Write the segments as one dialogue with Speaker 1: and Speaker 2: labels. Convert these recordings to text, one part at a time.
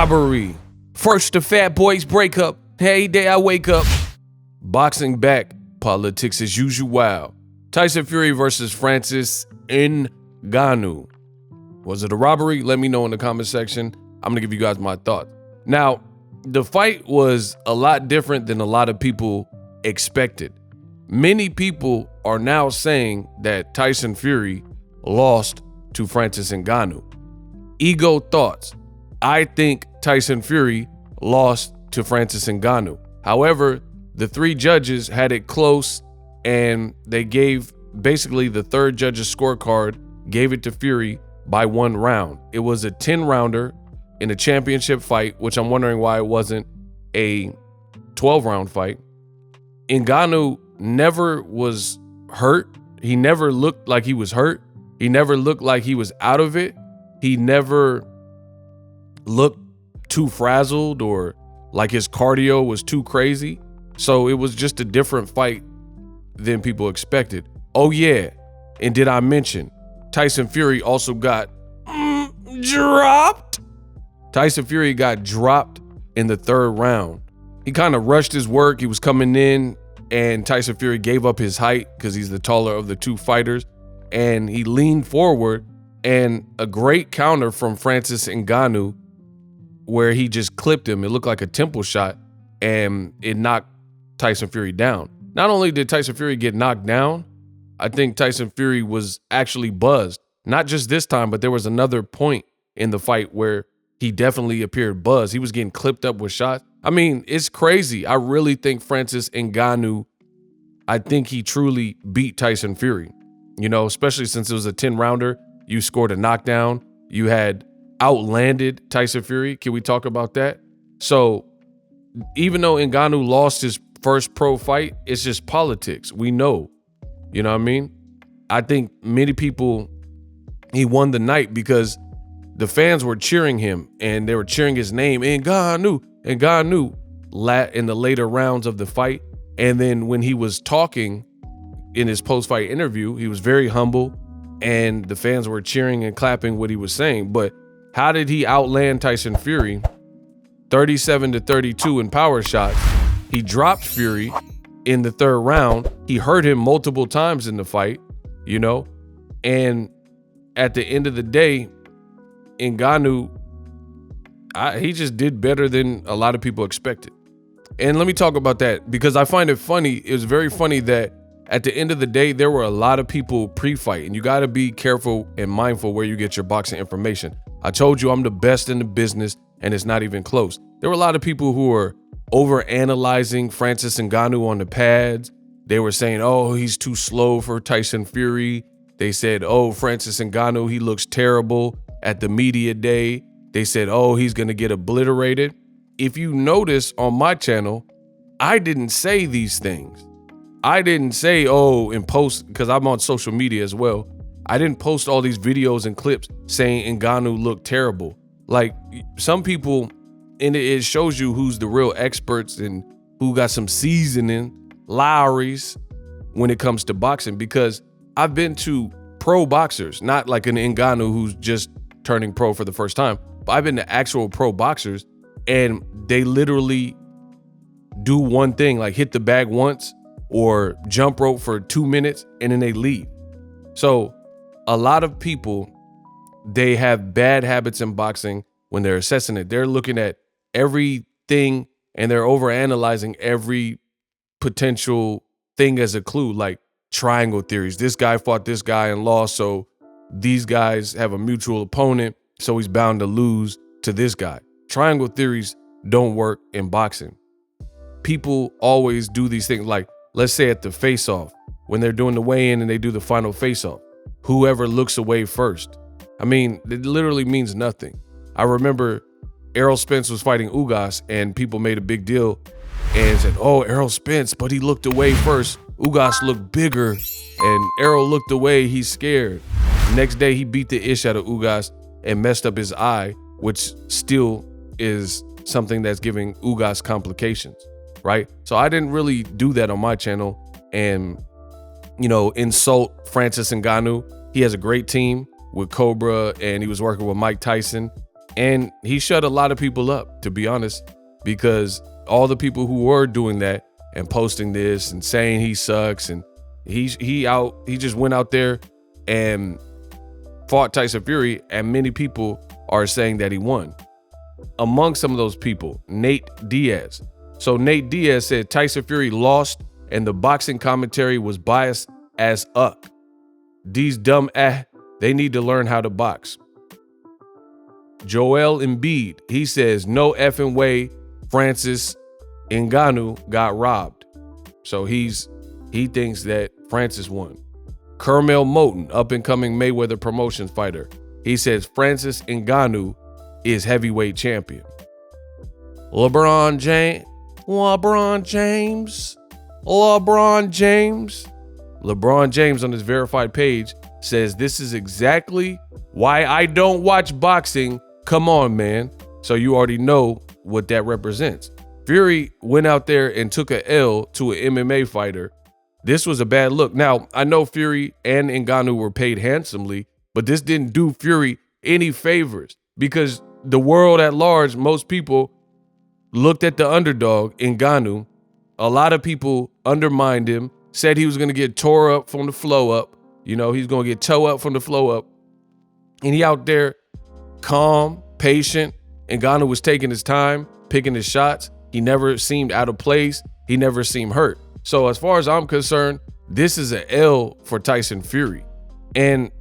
Speaker 1: robbery. First the fat boys break up. Hey, day I wake up. Boxing back. Politics as usual. Tyson Fury versus Francis Ngannou. Was it a robbery? Let me know in the comment section. I'm gonna give you guys my thoughts. Now, the fight was a lot different than a lot of people expected. Many people are now saying that Tyson Fury lost to Francis Ngannou. Ego thoughts. I think Tyson Fury lost to Francis Ngannou. However, the three judges had it close, and they gave basically the third judge's scorecard, gave it to Fury by 1 round. It was a 10-rounder in a championship fight, which I'm wondering why it wasn't a 12-round fight. Ngannou never was hurt. He never looked like he was hurt. He never looked like he was out of it. He never looked too frazzled or like his cardio was too crazy. So it was just a different fight than people expected. Oh yeah, and did I mention Tyson Fury also got dropped? Tyson Fury got dropped in the 3rd round. He kind of rushed his work. He was coming in, and Tyson Fury gave up his height because he's the taller of the two fighters, and he leaned forward, and a great counter from Francis Ngannou where he just clipped him. It looked like a temple shot, and it knocked Tyson Fury down. Not only did Tyson Fury get knocked down, I think Tyson Fury was actually buzzed. Not just this time, but there was another point in the fight where he definitely appeared buzzed. He was getting clipped up with shots. I mean, it's crazy. I really think Francis Ngannou, I think he truly beat Tyson Fury. You know, especially since it was a 10-rounder. You scored a knockdown. You had outlanded Tyson Fury. Can we talk about that? So even though Ngannou lost his first pro fight, it's just politics. We know. You know what I mean? I think many people, he won the night because the fans were cheering him and they were cheering his name, Ngannou in the later rounds of the fight. And then when he was talking in his post-fight interview, he was very humble and the fans were cheering and clapping what he was saying. But how did he outland Tyson Fury? 37-32 in power shots. He dropped Fury in the 3rd round. He hurt him multiple times in the fight, you know? And at the end of the day, Ngannou, he just did better than a lot of people expected. And let me talk about that because I find it funny. It was very funny that at the end of the day, there were a lot of people pre-fight, and you got to be careful and mindful where you get your boxing information. I told you I'm the best in the business, and it's not even close. There were a lot of people who were over-analyzing Francis Ngannou on the pads. They were saying, oh, he's too slow for Tyson Fury. They said, oh, Francis Ngannou, he looks terrible at the media day. They said, oh, he's going to get obliterated. If you notice on my channel, I didn't say these things. I didn't say, oh, and post, because I'm on social media as well. I didn't post all these videos and clips saying Ngannou looked terrible. Like some people, and it shows you who's the real experts and who got some seasoning, Lowry's, when it comes to boxing. Because I've been to pro boxers, not like an Ngannou who's just turning pro for the first time, but I've been to actual pro boxers, and they literally do one thing, like hit the bag once or jump rope for 2 minutes, and then they leave. So a lot of people, they have bad habits in boxing when they're assessing it. They're looking at everything and they're overanalyzing every potential thing as a clue, like triangle theories. This guy fought this guy and lost, so these guys have a mutual opponent, so he's bound to lose to this guy. Triangle theories don't work in boxing. People always do these things, like let's say at the face-off, when they're doing the weigh-in and they do the final face-off, whoever looks away first. I mean, it literally means nothing. I remember Errol Spence was fighting Ugas, and people made a big deal and said, oh, Errol Spence, but he looked away first. Ugas looked bigger, and Errol looked away, he's scared. Next day, he beat the ish out of Ugas and messed up his eye, which still is something that's giving Ugas complications, right? So I didn't really do that on my channel and, you know, insult Francis Ngannou. He has a great team with Cobra, and he was working with Mike Tyson. And he shut a lot of people up, to be honest, because all the people who were doing that and posting this and saying he sucks, and he just went out there and fought Tyson Fury, and many people are saying that he won. Among some of those people, Nate Diaz. So Nate Diaz said Tyson Fury lost and the boxing commentary was biased as uck. These dumb they need to learn how to box. Joel Embiid, he says no effing way Francis Ngannou got robbed. So he thinks that Francis won. Kermel Moten, up-and-coming Mayweather Promotions fighter, he says Francis Ngannou is heavyweight champion. LeBron James on his verified page says this is exactly why I don't watch boxing. Come on, man. So you already know what that represents. Fury went out there and took a L to an MMA fighter. This was a bad look. Now, I know Fury and Ngannou were paid handsomely, but this didn't do Fury any favors because the world at large, most people looked at the underdog, Ngannou. A lot of people undermined him, said he was going to get tore up from the flow up. You know, he's going to get toe up from the flow up. And he out there calm, patient. Ngannou was taking his time, picking his shots. He never seemed out of place. He never seemed hurt. So as far as I'm concerned, this is an L for Tyson Fury. And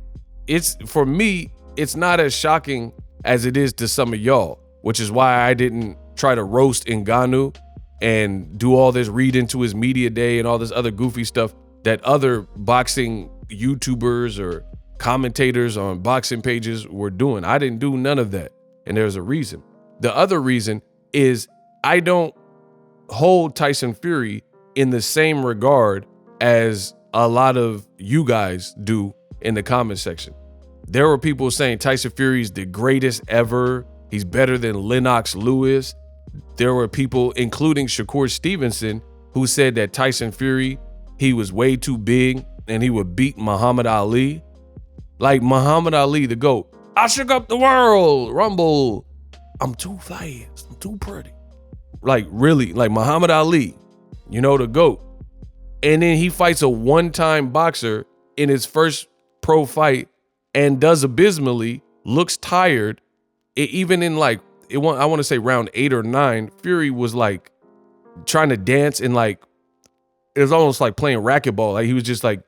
Speaker 1: for me, it's not as shocking as it is to some of y'all, which is why I didn't try to roast Ngannou and do all this read into his media day and all this other goofy stuff that other boxing YouTubers or commentators on boxing pages were doing. I didn't do none of that. And there's a reason. The other reason is I don't hold Tyson Fury in the same regard as a lot of you guys do in the comment section. There were people saying Tyson Fury is the greatest ever. He's better than Lennox Lewis. There were people, including Shakur Stevenson, who said that Tyson Fury, he was way too big and he would beat Muhammad Ali. Like Muhammad Ali, the GOAT. I shook up the world, Rumble. I'm too fast, I'm too pretty. Like really, like Muhammad Ali, you know, the GOAT. And then he fights a one-time boxer in his first pro fight and does abysmally, looks tired. Even in like, I want to say round 8 or 9, Fury was like trying to dance and like, it was almost like playing racquetball. Like he was just like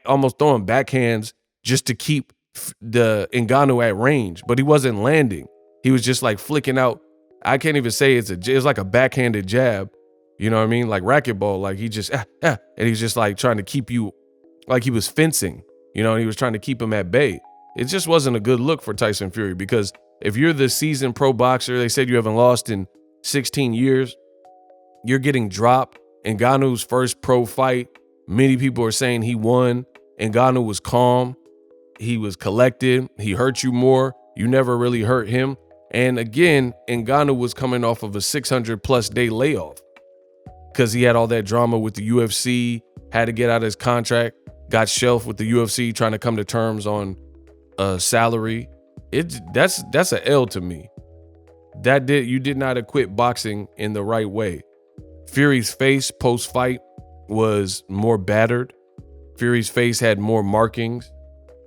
Speaker 1: almost throwing backhands just to keep the Ngannou at range, but he wasn't landing. He was just like flicking out. I can't even say it's like a backhanded jab. You know what I mean? Like racquetball, like he just, and he's just like trying to keep you, like he was fencing, you know, and he was trying to keep him at bay. It just wasn't a good look for Tyson Fury because if you're the seasoned pro boxer, they said you haven't lost in 16 years, you're getting dropped. Ngannou's first pro fight, many people are saying he won. Ngannou was calm. He was collected. He hurt you more. You never really hurt him. And again, Ngannou was coming off of a 600+ day layoff because he had all that drama with the UFC, had to get out of his contract, got shelved with the UFC, trying to come to terms on a salary. That's a L to me. You did not equip boxing in the right way. Fury's face post-fight was more battered. Fury's face had more markings.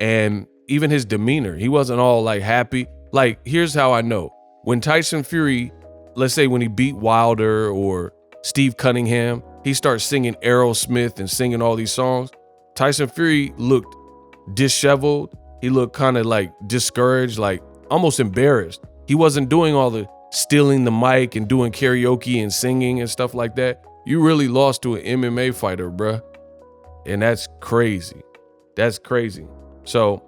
Speaker 1: And even his demeanor, he wasn't all like happy. Like, here's how I know. When Tyson Fury, let's say when he beat Wilder or Steve Cunningham, he starts singing Aerosmith and singing all these songs. Tyson Fury looked disheveled. He looked kind of like discouraged, like almost embarrassed. He wasn't doing all the stealing the mic and doing karaoke and singing and stuff like that. You really lost to an MMA fighter, bruh. And that's crazy. That's crazy. So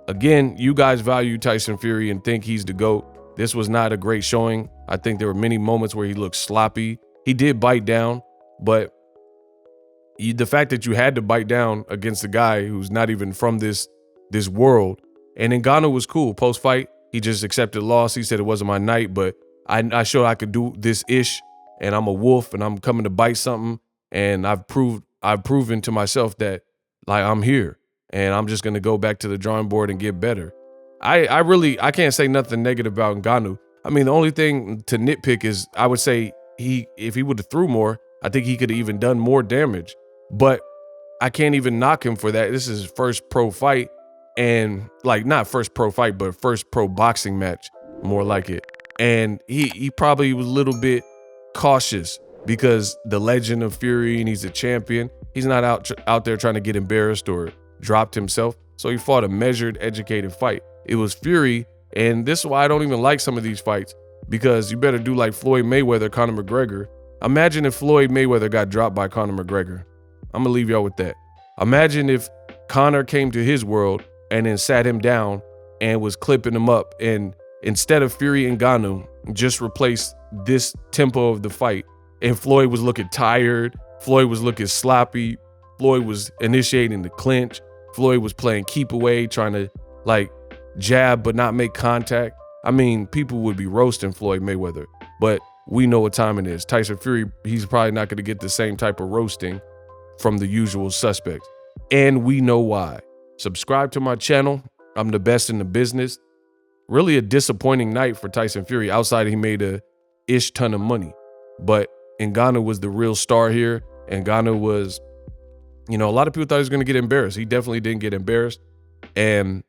Speaker 1: again, you guys value Tyson Fury and think he's the GOAT. This was not a great showing. I think there were many moments where he looked sloppy. He did bite down, but the fact that you had to bite down against a guy who's not even from this world. And Ngannou was cool. Post-fight, he just accepted loss. He said it wasn't my night, but I showed I could do this ish, and I'm a wolf, and I'm coming to bite something. And I've proven to myself that like I'm here, and I'm just gonna go back to the drawing board and get better. I can't say nothing negative about Ngannou. I mean, the only thing to nitpick is I would say if he would have threw more, I think he could have even done more damage. But I can't even knock him for that. This is his first pro fight, and like not first pro fight, but first pro boxing match, more like it. And he probably was a little bit cautious because the legend of Fury and he's a champion. He's not out there trying to get embarrassed or dropped himself. So he fought a measured, educated fight. It was Fury, and this is why I don't even like some of these fights, because you better do like Floyd Mayweather, Conor McGregor. Imagine if Floyd Mayweather got dropped by Conor McGregor. I'm gonna leave y'all with that. Imagine if Conor came to his world and then sat him down and was clipping him up, and instead of Fury and Ngannou, just replaced this tempo of the fight, and Floyd was looking tired, Floyd was looking sloppy, Floyd was initiating the clinch, Floyd was playing keep away, trying to like jab but not make contact. I mean, people would be roasting Floyd Mayweather, but we know what time it is. Tyson Fury, he's probably not going to get the same type of roasting from the usual suspects, and we know why. Subscribe to my channel. I'm the best in the business. Really a disappointing night for Tyson Fury. Outside, he made a ish ton of money, but Ngannou was the real star here. Ngannou was, you know, a lot of people thought he was going to get embarrassed. He definitely didn't get embarrassed, and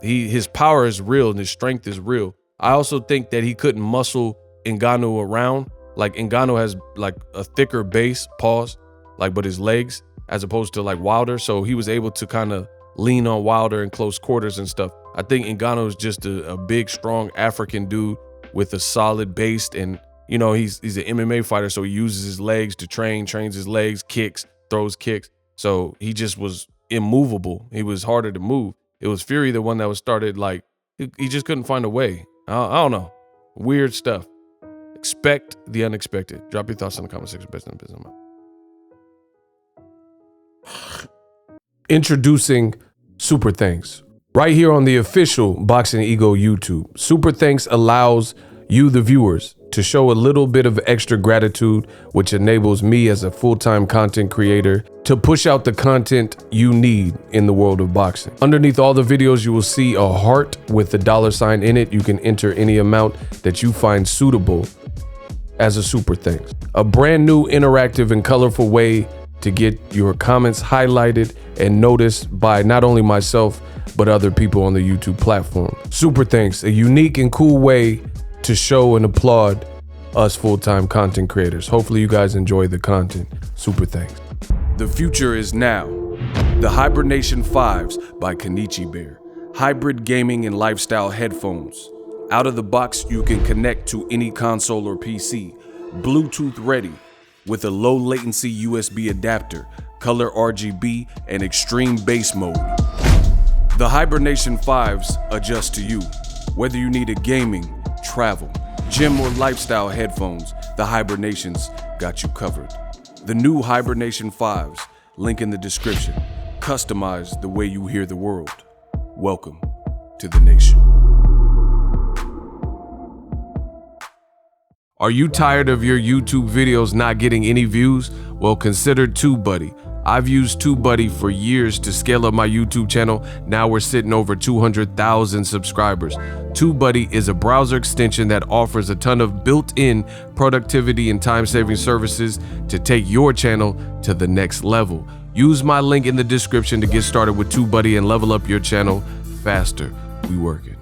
Speaker 1: his power is real and his strength is real. I also think that he couldn't muscle Ngannou around. Like Ngannou has like a thicker base, but his legs, as opposed to like Wilder. So he was able to kind of lean on Wilder in close quarters and stuff. I think Ngannou is just a big, strong African dude with a solid base. And, you know, he's an MMA fighter, so he uses his legs to trains his legs, kicks, throws kicks. So he just was immovable. He was harder to move. It was Fury, the one that was started like, he just couldn't find a way. I don't know. Weird stuff. Expect the unexpected. Drop your thoughts in the comment section. Best in the business. Introducing Super Thanks. Right here on the official Boxingego YouTube. Super Thanks allows you, the viewers, to show a little bit of extra gratitude, which enables me as a full-time content creator to push out the content you need in the world of boxing. Underneath all the videos, you will see a heart with a $sign in it. You can enter any amount that you find suitable as a super thanks. A brand new, interactive, and colorful way to get your comments highlighted and noticed by not only myself, but other people on the YouTube platform. Super thanks, a unique and cool way to show and applaud us full-time content creators. Hopefully you guys enjoy the content. Super thanks. The future is now. The Hibernation 5s by Kenichi Bear. Hybrid gaming and lifestyle headphones. Out of the box, you can connect to any console or PC. Bluetooth ready with a low latency USB adapter, color RGB, and extreme bass mode. The Hibernation 5s adjust to you. Whether you need a gaming, travel, gym, or lifestyle headphones, the Hibernations got you covered. The new Hibernation 5s, link in the description. Customize the way you hear the world. Welcome to the nation. Are you tired of your YouTube videos not getting any views? Well, consider TubeBuddy. I've used TubeBuddy for years to scale up my YouTube channel. Now we're sitting over 200,000 subscribers. TubeBuddy is a browser extension that offers a ton of built-in productivity and time-saving services to take your channel to the next level. Use my link in the description to get started with TubeBuddy and level up your channel faster. We working.